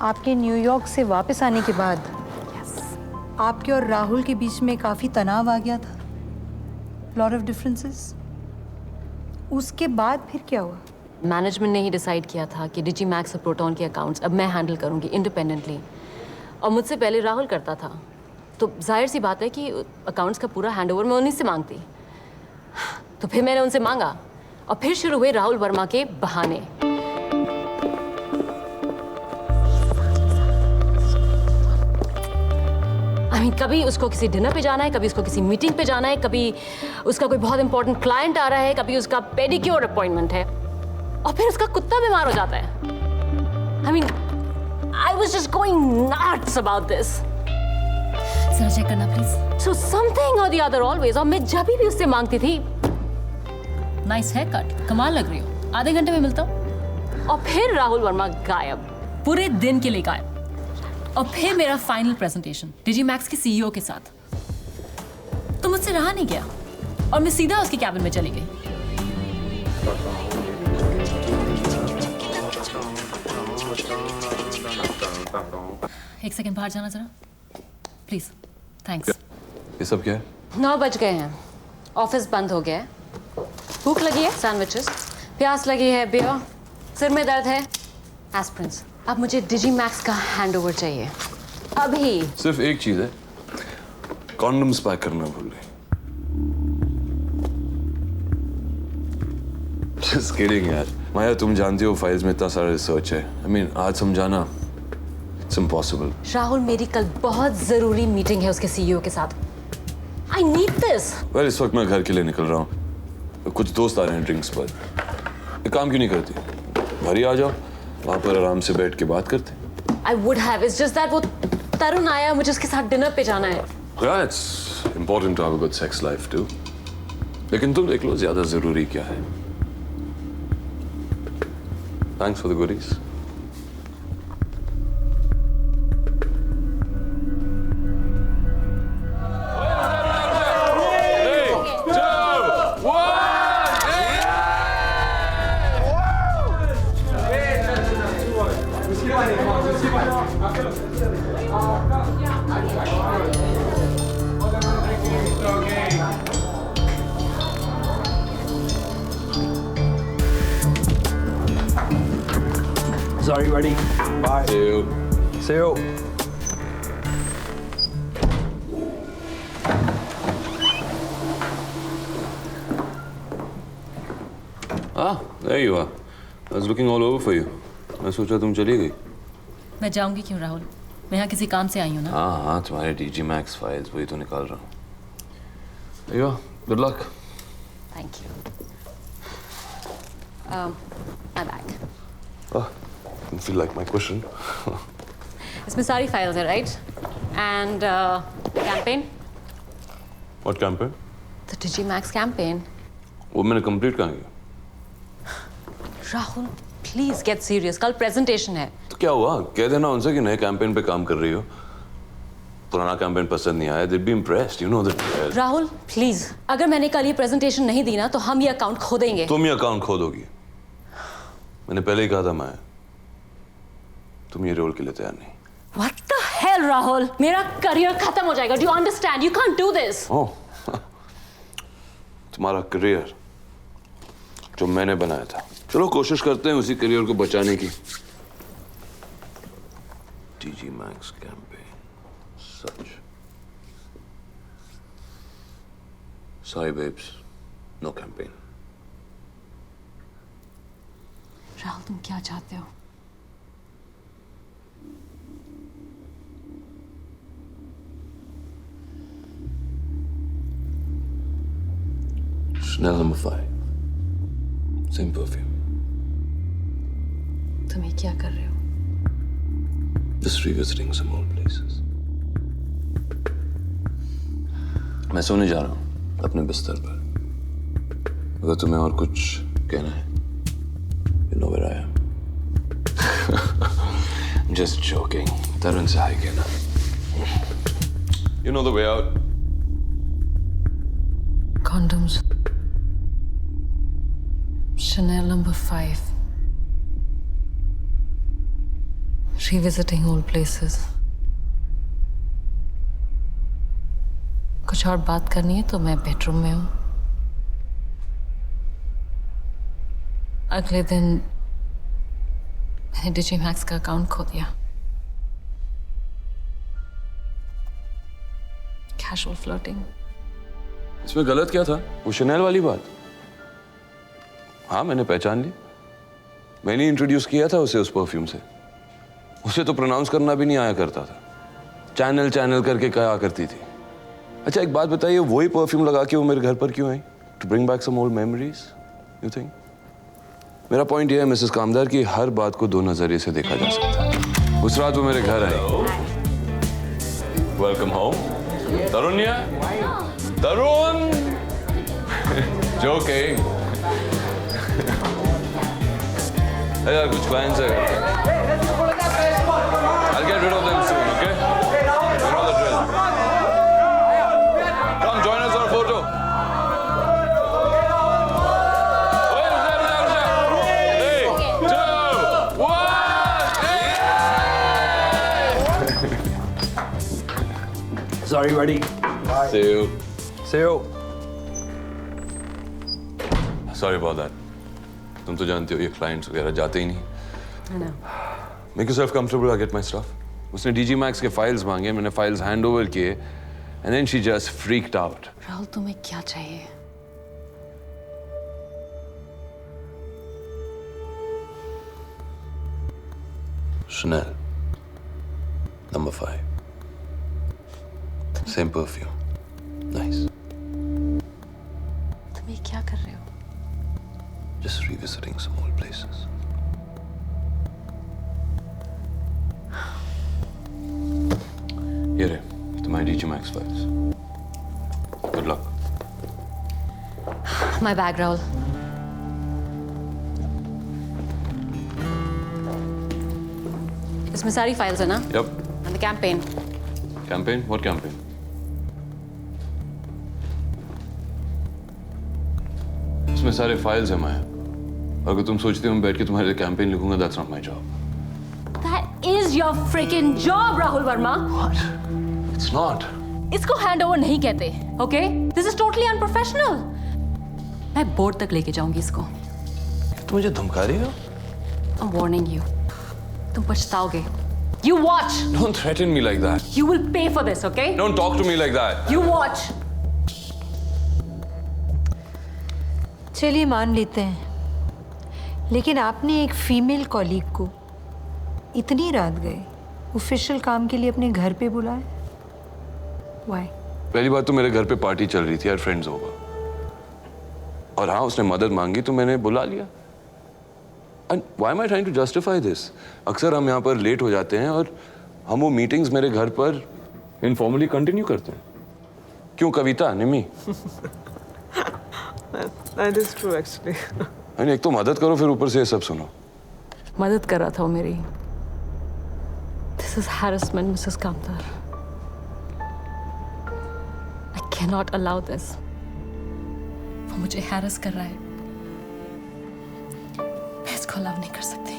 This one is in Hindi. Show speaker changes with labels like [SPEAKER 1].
[SPEAKER 1] आपके न्यूयॉर्क से वापस आने के बाद आपके और राहुल के बीच में काफ़ी तनाव आ गया था, लॉट ऑफ डिफरेंसेस। उसके बाद फिर क्या हुआ?
[SPEAKER 2] मैनेजमेंट ने ही डिसाइड किया था कि डिजी मैक्स और प्रोटॉन के अकाउंट्स अब मैं हैंडल करूंगी इंडिपेंडेंटली, और मुझसे पहले राहुल करता था, तो जाहिर सी बात है कि अकाउंट्स का पूरा हैंडओवर मैं उन्हीं से मांगती। तो फिर मैंने उनसे मांगा और फिर शुरू हुए राहुल वर्मा के बहाने। कभी उसको किसी डिनर पे जाना है, कभी उसको किसी मीटिंग पे जाना है, कभी उसका कोई बहुत इंपॉर्टेंट क्लाइंट आ रहा है, कभी उसका पेडिक्योर अपॉइंटमेंट है, और फिर उसका कुत्ता बीमार हो जाता है। I was just going nuts about this.
[SPEAKER 3] जरा चेक करना please.
[SPEAKER 2] So something or the other always, और मैं जब भी उससे मांगती थी।
[SPEAKER 3] नाइस हेयर कट, कमाल लग रही हो, आधे घंटे में मिलता हूँ।
[SPEAKER 2] और फिर राहुल वर्मा गायब,
[SPEAKER 3] पूरे दिन के लिए गायब। और फिर मेरा फाइनल प्रेजेंटेशन डिजी मैक्स के सीईओ के साथ, तो मुझसे रहा नहीं गया और मैं सीधा उसके कैबिन में चली गई। एक सेकंड बाहर जाना जरा प्लीज। थैंक्स।
[SPEAKER 4] ये सब क्या है?
[SPEAKER 2] 9 बज गए हैं, ऑफिस बंद हो गया है, भूख लगी है, सैंडविचेस, प्यास लगी है, बियर, सिर में दर्द है, एस्पिरिन। अब मुझे डिजी मैक्स का हैंडओवर चाहिए अभी।
[SPEAKER 4] सिर्फ एक चीज है, कॉन्डम्स पैक करना भूल गए। Just kidding यार। माया, तुम जानती हो फाइल्स में इतना सारा रिसर्च है। I mean, आज समझाना it's impossible।
[SPEAKER 2] राहुल, मेरी कल बहुत जरूरी मीटिंग है उसके सीईओ के साथ। I need this।
[SPEAKER 4] well, इस वक्त मैं घर के लिए निकल रहा हूँ, कुछ दोस्त आ रहे हैं ड्रिंक्स पर। एक काम क्यों नहीं करती, घर ही आ जाओ, वहां पर आराम से बैठ के बात करते।
[SPEAKER 2] I would have, it's just that वो तरुण आया, मुझे उसके साथ डिनर पे जाना है।
[SPEAKER 4] Yeah, it's important to have a good sex life too। लेकिन तुम देख लो ज्यादा जरूरी क्या है। Thanks for the goodies।
[SPEAKER 5] Sorry, ready? Bye.
[SPEAKER 4] See you।
[SPEAKER 5] See you.
[SPEAKER 4] Ah, there you are। I was looking all over for you। मैं सोचा तुम चली गई।
[SPEAKER 3] मैं जाऊंगी क्यों राहुल, मैं यहाँ किसी काम से आई हूँ ना।
[SPEAKER 4] हाँ, तुम्हारे डीजी मैक्स फाइल्स वही तो निकाल रहा हूँ। There you are। Good luck।
[SPEAKER 2] Thank you। My bag।
[SPEAKER 4] Oh, I feel like my cushion।
[SPEAKER 2] इसमें सारी फाइल्स है, right? And campaign.
[SPEAKER 4] What campaign?
[SPEAKER 2] The digi max campaign.
[SPEAKER 4] वो मैंने कंप्लीट कहाँ किया?
[SPEAKER 2] राहुल, प्लीज गेट सीरियस, कल प्रेजेंटेशन है।
[SPEAKER 4] तो क्या हुआ, कह देना उनसे कि नए कैंपेन पे काम कर रही हो। पुराना कैंपेन पसंद नहीं आया, they'd be impressed, you know that।
[SPEAKER 2] Rahul please, अगर मैंने कल ये प्रेजेंटेशन नहीं दी ना तो हम ये अकाउंट खो देंगे।
[SPEAKER 4] तुम ये अकाउंट खो दोगी, मैंने पहले ही कहा था। मैं तुम ये रोल के लिए तैयार नहीं।
[SPEAKER 2] What the hell, Rahul? मेरा करियर खत्म हो जाएगा। Do you understand? You can't do this।
[SPEAKER 4] ओह, तुम्हारा करियर जो मैंने बनाया था। चलो कोशिश करते हैं उसी करियर को बचाने की। डीजी मैक्स कैंपेन, सच। Sorry babes, no campaign।
[SPEAKER 2] Rahul, तुम क्या चाहते हो?
[SPEAKER 4] Chanel number 5, same perfume।
[SPEAKER 2] तुम ये क्या कर रहे हो?
[SPEAKER 4] Just revisiting some old places। मैं सोने जा रहा हूँ अपने बिस्तर पर। अगर तुम्हें और कुछ कहना है, you know where I am। I'm just joking। तरुण से हाय कहना। You know the way out।
[SPEAKER 2] Condoms। Chanel number 5। Revisiting old places. कुछ और बात करनी है तो मैं बेडरूम में हूँ। अगले दिन मैंने डिजीमैक्स का अकाउंट खो दिया। Casual flirting.
[SPEAKER 4] इसमें गलत क्या था? वो शनेल वाली बात। हाँ, मैंने पहचान ली। मैंने इंट्रोड्यूस किया था उसे उस परफ्यूम से। उसे तो प्रोनाउंस करना भी नहीं आया करता था। चैनल चैनल करके कहा करती थी। अच्छा, एक बात बताइए, वही परफ्यूम लगा के वो मेरे घर पर क्यों आई? To bring back some old memories, you think? मेरा पॉइंट ये है मिसेस कामदार कि हर बात को दो नजरिए से देखा जा सकता है। उस रात वो मेरे घर आई। Welcome home. Tarunya? Tarun? Joking. यार कुछ क्लाइंट्स है। I'll get rid of them soon, okay? You know the drill. Come join us for a photo. Wait, ruja. 3, 2, 1.
[SPEAKER 5] Sorry, buddy. Bye.
[SPEAKER 4] See you.
[SPEAKER 5] See you.
[SPEAKER 4] Sorry about that. तुम तो जानती हो ये क्लाइंट्स वगैरह जाते ही नहीं।
[SPEAKER 2] I know.
[SPEAKER 4] Make yourself comfortable. I get my stuff. उसने DGMAX के फाइल्स मांगे, मैंने फाइल्स हैंड ओवर किए, and then she just freaked out.
[SPEAKER 2] Rahul, तुम्हें क्या चाहिए?
[SPEAKER 4] Chanel. Number 5. Same perfume. Nice.
[SPEAKER 2] तुम ये क्या कर रहे हो?
[SPEAKER 4] Just revisiting some old places. ये रहे तुम्हारी DGMAX files. Good luck.
[SPEAKER 2] My bag, Rahul. इसमें सारी फाइल्स है ना?
[SPEAKER 4] Yep.
[SPEAKER 2] And the campaign.
[SPEAKER 4] Campaign? What campaign? इसमें सारे फाइल्स हैं माया। अगर तुम सोचती हो मैं बैठ के तुम्हारे लिए कैंपेन लिखूंगा, that's not my job.
[SPEAKER 2] That is your freaking job, Rahul Verma.
[SPEAKER 4] What? It's not.
[SPEAKER 2] इसको हैंडओवर नहीं कहते, okay? This is totally unprofessional. मैं बोर्ड तक लेके जाऊंगी इसको।
[SPEAKER 4] तुम मुझे धमका रही हो?
[SPEAKER 2] I'm warning you. तुम पछताओगे। You watch.
[SPEAKER 4] Don't threaten me like that.
[SPEAKER 2] You will pay for this, okay?
[SPEAKER 4] Don't talk to me like that.
[SPEAKER 2] You watch.
[SPEAKER 1] चलिए मान लेते हैं, लेकिन आपने एक फीमेल कॉलीग को इतनी रात गए ऑफिशियल काम के लिए अपने घर पे बुलाया? Why?
[SPEAKER 4] पहली बात तो मेरे घर पे पार्टी चल रही थी यार, फ्रेंड्स होगा। और हाँ, उसने मदद मांगी तो मैंने बुला लिया। And why am I trying to justify this? अक्सर हम यहाँ पर लेट हो जाते हैं और हम वो मीटिंग्स मेरे घर पर इनफॉर्मली कंटिन्यू करते हैं। क्यों कविता, निमी?
[SPEAKER 6] That is true actually.
[SPEAKER 4] यानी एक तो मदद करो, फिर ऊपर से ये सब सुनो।
[SPEAKER 2] मदद कर रहा था वो मेरी। This is harassment, Mrs. Kamdar. I cannot allow this.
[SPEAKER 3] वो मुझे हैरस कर रहा है। मैं इसको अलाउ नहीं कर सकती।